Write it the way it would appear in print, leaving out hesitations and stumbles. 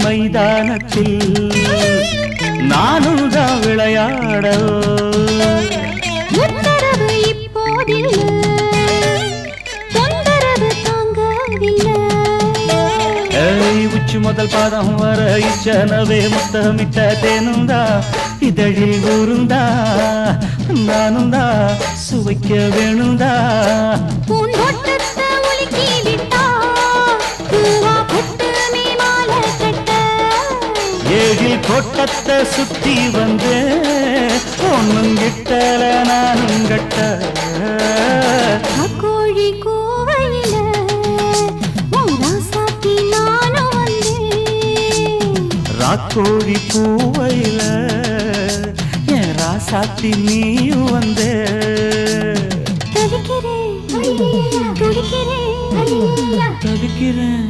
மைதானத்தில் நானும் தான் விளையாட உத்தரவு இப்போதில்லை, தொந்தரவு தாங்கவில்லை. உச்சி முதல் பாதம் வர இச்சனவே முத்தமிட்ட தேனுந்தா இதழில் ஊருந்தா நானும் தான் சுவைக்க வேணுந்தா பூந்தோட்டத்தை உலுக்கி விட்டா பூவா பொட்டுமே மாலை கட்ட ஏழில் கோட்டத்தை சுத்தி வந்து ஒன்னும் கிட்டல நானும் கட்ட கோழி கூவையில ராசாத்தி நானும் வந்தேன். ராக்கோழி பூவையில என் ராசாத்தி நீயும் வந்து தவிக்கிறேன் துடிக்கிறேன் தவிக்கிறேன்